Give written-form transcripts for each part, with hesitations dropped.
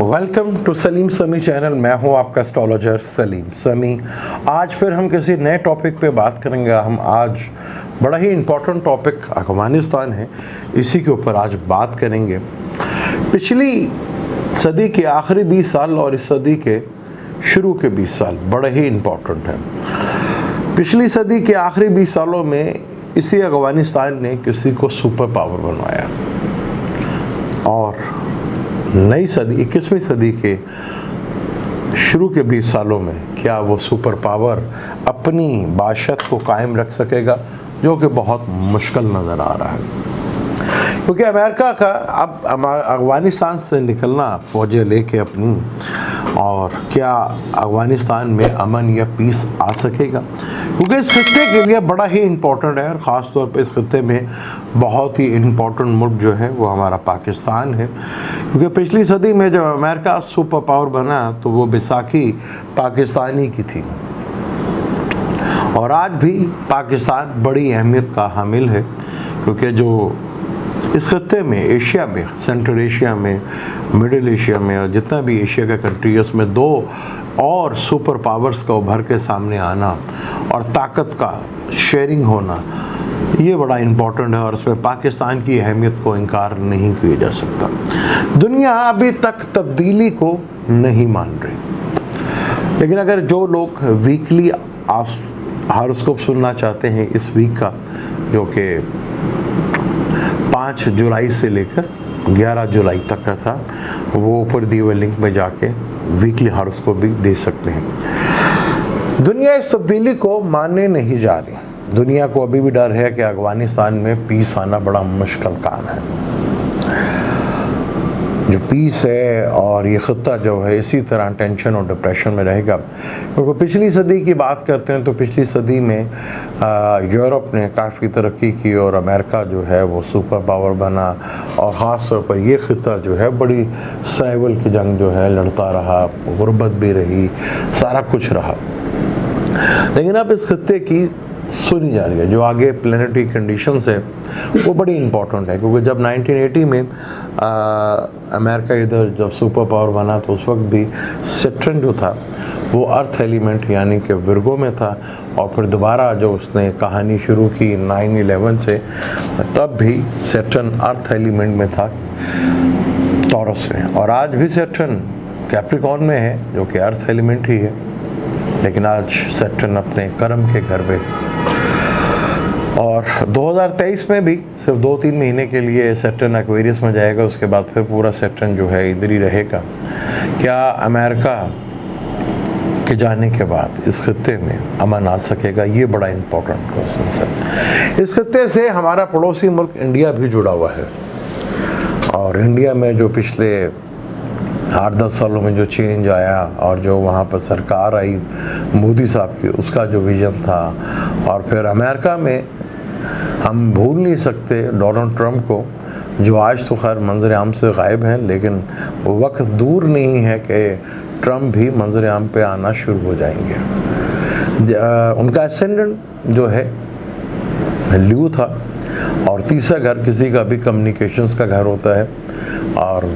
Welcome to Salim समी channel. मैं हूं आपका एस्ट्रोलॉजर सलीम समी। आज फिर हम किसी नए टॉपिक पे बात करेंगे। हम आज बड़ा ही इम्पोर्टेंट टॉपिक अफगानिस्तान है, इसी के ऊपर आज बात करेंगे। पिछली सदी के आखिरी 20 साल और इस सदी के शुरू के 20 साल बड़े ही इम्पोर्टेंट हैं। पिछली सदी के आखिरी 20 सालों में इसी अफगानिस्तान ने किसी को सुपर पावर बनवाया और नई सदी 21वीं सदी के शुरू के 20 सालों में क्या वो सुपर पावर अपनी बादशाहत को कायम रख सकेगा, जो कि बहुत मुश्किल नज़र आ रहा है। क्योंकि अमेरिका का अब अफगानिस्तान से निकलना फौजें लेके अपनी, और क्या अफगानिस्तान में अमन या पीस आ सकेगा, क्योंकि इस खित्ते के लिए बड़ा ही इम्पोर्टेंट है। और ख़ास तौर पे इस खित्ते में बहुत ही इम्पोर्टेंट मुल्क जो है वो हमारा पाकिस्तान है। क्योंकि पिछली सदी में जब अमेरिका सुपर पावर बना तो वो बैसाखी पाकिस्तानी की थी, और आज भी पाकिस्तान बड़ी अहमियत का हामिल है। क्योंकि जो इस खत्ते में एशिया में, सेंट्रल एशिया में, मिडिल एशिया में और जितना भी एशिया का कंट्री है उसमें दो और सुपर पावर्स का उभर के सामने आना और ताकत का शेयरिंग होना, ये बड़ा इम्पोर्टेंट है। और उसमें पाकिस्तान की अहमियत को इनकार नहीं किया जा सकता। दुनिया अभी तक तब्दीली को नहीं मान रही, लेकिन अगर जो लोग वीकली हॉरोस्कोप सुनना चाहते हैं इस वीक का, जो कि 5 जुलाई से लेकर 11 जुलाई तक का था, वो ऊपर दिए हुए लिंक में जाके वीकली हॉरोस्कोप भी दे सकते हैं। दुनिया इस तब्दीली को मानने नहीं जा रही। दुनिया को अभी भी डर है कि अफगानिस्तान में पीस आना बड़ा मुश्किल काम है। जो पीस है और ये ख़त्ता जो है इसी तरह टेंशन और डिप्रेशन में रहेगा। क्योंकि पिछली सदी की बात करते हैं तो पिछली सदी में यूरोप ने काफ़ी तरक्की की और अमेरिका जो है वो सुपर पावर बना, और ख़ास तौर पर ये ख़त्ता जो है बड़ी सर्वाइवल की जंग जो है लड़ता रहा, गुर्बत भी रही, सारा कुछ रहा। लेकिन अब इस खत्ते की सुनी जा रही है जो आगे प्लानिटरी कंडीशंस है वो बड़ी इंपॉर्टेंट है। क्योंकि जब 1980 में अमेरिका इधर जब सुपर पावर बना तो उस वक्त भी सैटर्न जो था वो अर्थ एलिमेंट यानी कि विर्गो में था, और फिर दोबारा जो उसने कहानी शुरू की 9/11 से, तब भी सैटर्न अर्थ एलिमेंट में था टॉरस में, और आज भी सैटर्न कैप्रिकॉर्न में है जो कि अर्थ एलिमेंट ही है। लेकिन आज सैटर्न अपने कर्म के घर पे, और 2023 में भी सिर्फ 2-3 महीने के लिए सैटर्न एक्वेरियस में जाएगा, उसके बाद फिर पूरा सैटर्न जो है इधर ही रहेगा। क्या अमेरिका के जाने के बाद इस खत्ते में अमन आ सकेगा, ये बड़ा इम्पोर्टेंट क्वेश्चन है। इस खत्ते से हमारा पड़ोसी मुल्क इंडिया भी जुड़ा हुआ है, और इंडिया में जो पिछले 8-10 सालों में जो चेंज आया और जो वहाँ पर सरकार आई मोदी साहब की, उसका जो विजन था, और फिर अमेरिका में हम भूल नहीं सकते डोनाल्ड ट्रंप को, जो आज तो खैर मंजर आम से गायब हैं, लेकिन वो वक्त दूर नहीं है कि ट्रंप भी मंजर आम पे आना शुरू हो जाएंगे। उनका एसेंडेंट जो है ल्यू था, और तीसरा घर किसी का भी कम्युनिकेशंस का घर होता है, और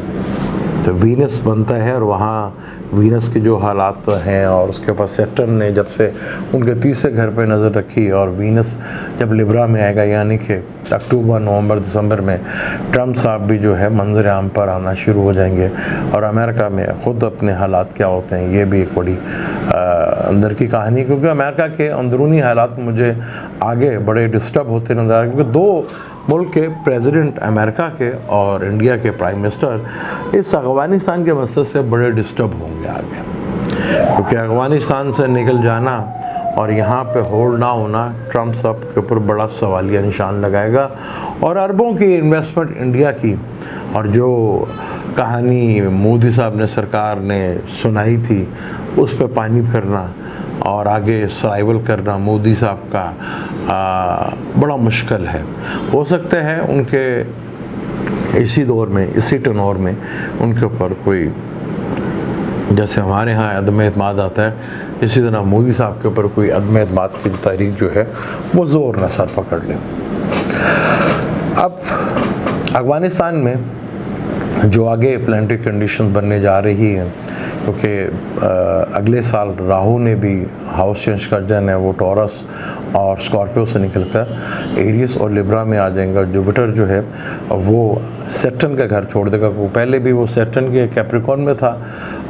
तो वीनस बनता है, और वहाँ वीनस के जो हालात हैं, और उसके पास सैटर्न ने जब से उनके तीसरे घर पे नज़र रखी, और वीनस जब लिब्रा में आएगा यानी कि अक्टूबर, नवंबर, दिसंबर में ट्रंप साहब भी जो है मंजर आम पर आना शुरू हो जाएंगे। और अमेरिका में ख़ुद अपने हालात क्या होते हैं ये भी एक बड़ी अंदर की कहानी, क्योंकि अमेरिका के अंदरूनी हालात मुझे आगे बड़े डिस्टर्ब होते नज़र आ रहे हैं। क्योंकि दो मुल्क के प्रेसिडेंट अमेरिका के और इंडिया के प्राइम मिनिस्टर इस अफगानिस्तान के मसले से बड़े डिस्टर्ब होंगे आगे, क्योंकि अफगानिस्तान से निकल जाना और यहाँ पे होल्ड ना होना ट्रंप साहब के ऊपर बड़ा सवालिया निशान लगाएगा। और अरबों की इन्वेस्टमेंट इंडिया की, और जो कहानी मोदी साहब ने सरकार ने सुनाई थी उस पर पानी फिरना और आगे सर्वाइवल करना मोदी साहब का बड़ा मुश्किल है। हो सकता है उनके इसी दौर में, इसी टर्नओवर में उनके ऊपर कोई, जैसे हमारे यहाँ अदम एतमाद आता है, इसी तरह मोदी साहब के ऊपर कोई अदम एतमाद की तारीख जो है वो ज़ोर न सर पकड़ ले। अब अफगानिस्तान में जो आगे प्लानिटरी कंडीशन बनने जा रही हैं, क्योंकि अगले साल राहु ने भी हाउस चेंज कर जाना है, वो टॉरस और स्कॉर्पियो से निकलकर एरियस और लिब्रा में आ जाएंगे। जुपिटर जो है वो सैटर्न का घर छोड़ देगा, वो पहले भी वो सैटर्न के कैप्रिकॉर्न में था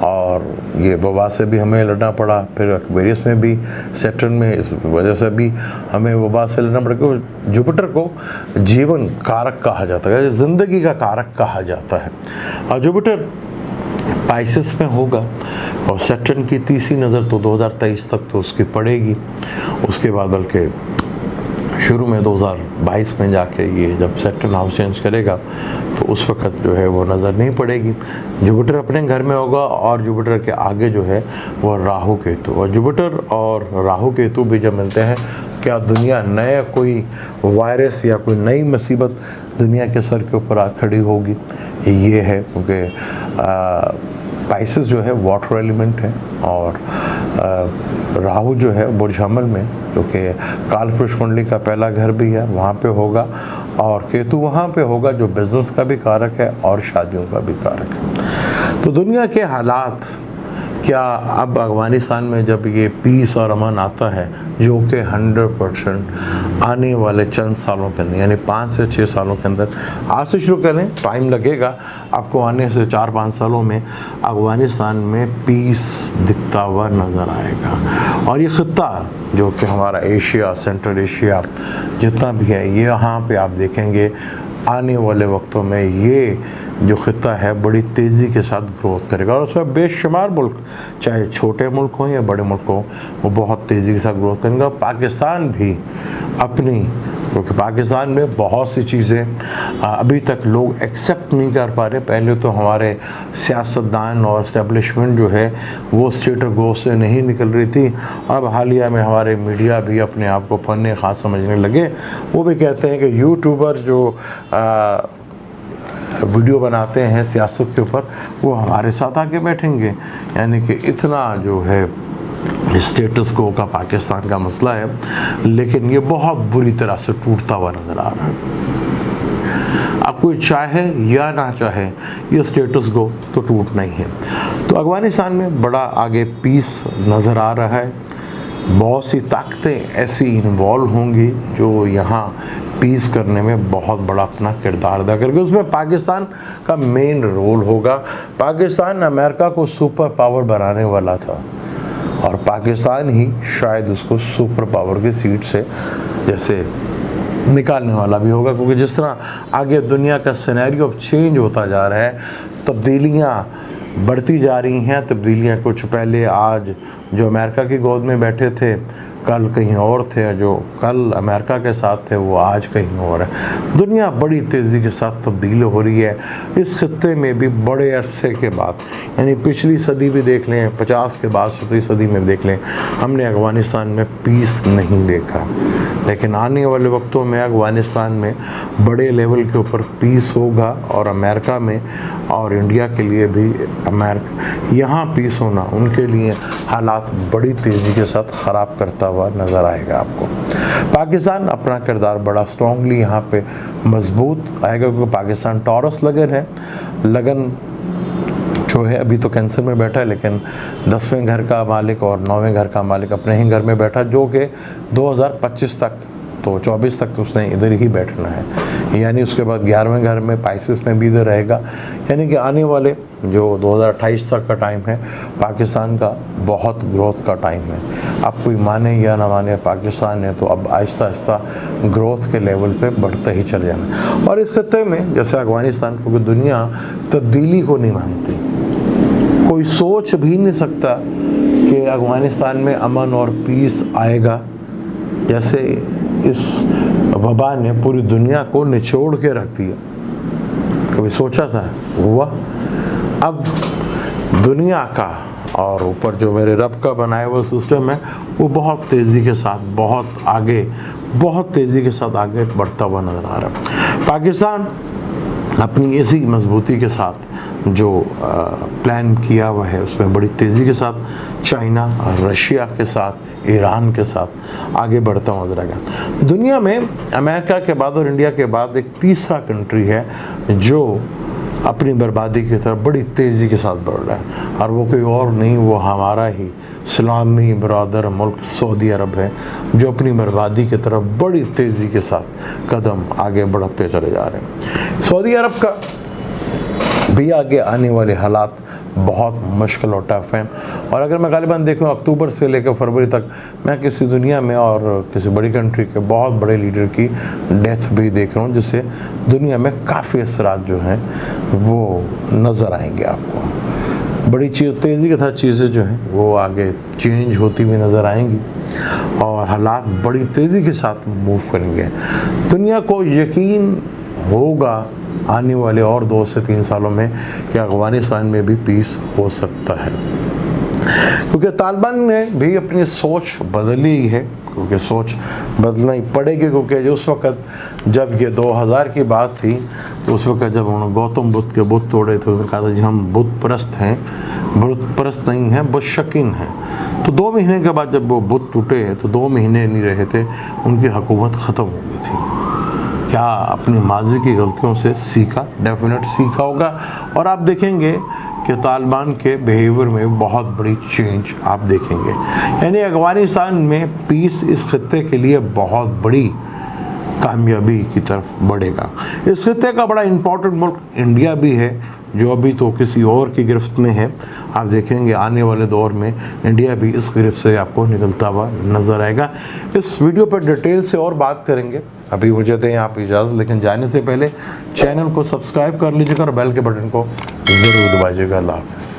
और ये वबा से भी हमें लड़ना पड़ा, फिर एक्वेरियस में भी सैटर्न में, इस वजह से भी हमें वबा से लड़ना पड़ा। जुपिटर को जीवन कारक कहा जाता है, ज़िंदगी का कारक कहा जाता है। और जुपिटर पाइसेस में होगा और सैटर्न की तीसरी नज़र तो 2023 तक तो उसकी पड़ेगी, उसके बाद बल्कि शुरू में 2022 में जाके ये जब सैटर्न हाउस चेंज करेगा तो उस वक्त जो है वो नज़र नहीं पड़ेगी। जुपिटर अपने घर में होगा और जुपिटर के आगे जो है वो राहु केतु, और जुपिटर और राहु केतु भी जब मिलते हैं, क्या दुनिया नया कोई वायरस या कोई नई मुसीबत दुनिया के सर के ऊपर आ खड़ी होगी, ये है। क्योंकि पाइसेस जो है वाटर एलिमेंट है और राहु जो है बुर्ज हमल में, जो कि कालपुरुष कुंडली का पहला घर भी है, वहाँ पे होगा, और केतु वहाँ पे होगा जो बिजनेस का भी कारक है और शादियों का भी कारक है। तो दुनिया के हालात क्या अब अफगानिस्तान में जब ये पीस और अमन आता है, जो कि 100% आने वाले चंद सालों के अंदर, यानी 5 से 6 सालों के अंदर, आज से शुरू करें, टाइम लगेगा आपको, आने से 4-5 सालों में अफगानिस्तान में पीस दिखता हुआ नज़र आएगा। और ये ख़ित्ता जो कि हमारा एशिया, सेंट्रल एशिया जितना भी है, ये यहाँ पे आप देखेंगे आने वाले वक्तों में ये जो ख़ित्ता है बड़ी तेज़ी के साथ ग्रोथ करेगा, और उसमें बेशुमार मुल्क, चाहे छोटे मुल्क हों या बड़े मुल्क हों, वो बहुत तेज़ी के साथ ग्रोथ करेंगे। पाकिस्तान भी अपनी, क्योंकि पाकिस्तान में बहुत सी चीज़ें अभी तक लोग एक्सेप्ट नहीं कर पा रहे। पहले तो हमारे सियासतदान और इस्टेब्लिशमेंट जो है वो स्टेट ऑफ ग्रोथ से नहीं निकल रही थी। अब हालिया में हमारे मीडिया भी अपने आप को फन ख़ास समझने लगे। वो भी कहते हैं कि यूट्यूबर जो वीडियो बनाते हैं सियासत के ऊपर, वो हमारे साथ आके बैठेंगे। यानी कि इतना जो है स्टेटस को का पाकिस्तान का मसला है, लेकिन ये बहुत बुरी तरह से टूटता हुआ नज़र आ रहा है। अब कोई चाहे या ना चाहे, ये स्टेटस को तो टूटना ही है। तो अफगानिस्तान में बड़ा आगे पीस नज़र आ रहा है। बहुत सी ताकतें ऐसी इन्वॉल्व होंगी जो यहाँ पीस करने में बहुत बड़ा अपना किरदार अदा करेंगे। उसमें पाकिस्तान का मेन रोल होगा। पाकिस्तान अमेरिका को सुपर पावर बनाने वाला था और पाकिस्तान ही शायद उसको सुपर पावर की सीट से जैसे निकालने वाला भी होगा, क्योंकि जिस तरह आगे दुनिया का सिनेरियो अब चेंज होता जा रहा है, तब्दीलियाँ बढ़ती जा रही हैं। तब्दीलियाँ कुछ पहले आज जो अमेरिका की गोद में बैठे थे, कल कहीं और थे, जो कल अमेरिका के साथ थे वो आज कहीं और है। दुनिया बड़ी तेज़ी के साथ तब्दील हो रही है। इस खित्ते में भी बड़े अरसे के बाद, यानी पिछली सदी भी देख लें, 50 के बाद 17वीं सदी में देख लें, हमने अफगानिस्तान में पीस नहीं देखा। लेकिन आने वाले वक्तों में अफगानिस्तान में बड़े लेवल के ऊपर पीस होगा, और अमेरिका में और इंडिया के लिए भी अमेरिका यहाँ पीस होना उनके लिए हालात बड़ी तेज़ी के साथ ख़राब करता हुआ नज़र आएगा आपको। पाकिस्तान अपना किरदार बड़ा स्ट्रॉन्गली यहाँ पे मजबूत आएगा, क्योंकि पाकिस्तान टॉरस लगन है। लगन जो है अभी तो कैंसर में बैठा है, लेकिन 10वें घर का मालिक और 9वें घर का मालिक अपने ही घर में बैठा, जो कि 2025 तक तो 24 तक तो उसने इधर ही बैठना है। यानी उसके बाद 11वें घर में पाइसेस में भी इधर रहेगा। यानी कि आने वाले जो 2028 तक का टाइम है पाकिस्तान का बहुत ग्रोथ का टाइम है। अब कोई माने या ना माने, पाकिस्तान ने तो अब आहिस्ता आहिस्ता ग्रोथ के लेवल पे बढ़ते ही चले जाना। और इस खत्ते में जैसे अफगानिस्तान, क्योंकि दुनिया तब्दीली को नहीं मानती, कोई सोच भी नहीं सकता कि अफगानिस्तान में अमन और पीस आएगा। जैसे इस वबा ने पूरी दुनिया को निचोड़ के रख दिया, कभी सोचा था हुआ? अब दुनिया का और ऊपर जो मेरे रब का बनाया हुआ सिस्टम है वो बहुत तेज़ी के साथ बहुत तेज़ी के साथ आगे बढ़ता हुआ नज़र आ रहा है। पाकिस्तान अपनी इसी मजबूती के साथ जो प्लान किया हुआ है उसमें बड़ी तेज़ी के साथ चाइना, रशिया के साथ, ईरान के साथ आगे बढ़ता हुआ नजर आएगा। दुनिया में अमेरिका के बाद और इंडिया के बाद एक तीसरा कंट्री है जो अपनी बर्बादी की तरफ बड़ी तेज़ी के साथ बढ़ रहा है, और वो कोई और नहीं, वो हमारा ही इस्लामी बरदर मुल्क सऊदी अरब है, जो अपनी बर्बादी की तरफ बड़ी तेज़ी के साथ कदम आगे बढ़ते चले जा रहे हैं। सऊदी अरब का भी आगे आने वाले हालात बहुत मुश्किल और टफ हैं। और अगर मैं गालिबन देखूँ अक्टूबर से लेकर फरवरी तक, मैं किसी दुनिया में और किसी बड़ी कंट्री के बहुत बड़े लीडर की डेथ भी देख रहा हूँ, जिससे दुनिया में काफ़ी असरात जो हैं वो नज़र आएंगे आपको। बड़ी तेज़ी के साथ चीज़ें जो हैं वो आगे चेंज होती हुई नज़र आएंगी, और हालात बड़ी तेज़ी के साथ मूव करेंगे। दुनिया को यकीन होगा आने वाले और 2 से 3 सालों में कि अफ़गानिस्तान में भी पीस हो सकता है, क्योंकि तालिबान ने भी अपनी सोच बदली है, क्योंकि सोच बदलना ही पड़ेगी। क्योंकि जो उस वक़्त जब ये 2000 की बात थी, तो उस वक़्त जब उन्होंने गौतम बुद्ध के बुत तोड़े थे, उन्होंने कहा था जी हम बुत परस्त हैं, बुत परस्त नहीं हैं, बुत शकीन हैं। तो 2 महीने के बाद जब वो बुत टूटे, तो 2 महीने नहीं रहे थे, उनकी हुकूमत ख़त्म हो गई थी। क्या अपनी माजी की गलतियों से सीखा? डेफिनेट सीखा होगा। और आप देखेंगे कि तालिबान के बिहेवियर में बहुत बड़ी चेंज आप देखेंगे, यानी अफ़गानिस्तान में पीस इस खत्ते के लिए बहुत बड़ी कामयाबी की तरफ बढ़ेगा। इस खत्ते का बड़ा इम्पोर्टेंट मुल्क इंडिया भी है, जो अभी तो किसी और की गिरफ्त में है। आप देखेंगे आने वाले दौर में इंडिया भी इस गिरफ्त से आपको निकलता हुआ नज़र आएगा। इस वीडियो पर डिटेल से और बात करेंगे। अभी मुझे दें आप इजाज़त, लेकिन जाने से पहले चैनल को सब्सक्राइब कर लीजिएगा और बेल के बटन को ज़रूर दबाइएगा। अल्लाह हाफ़िज़।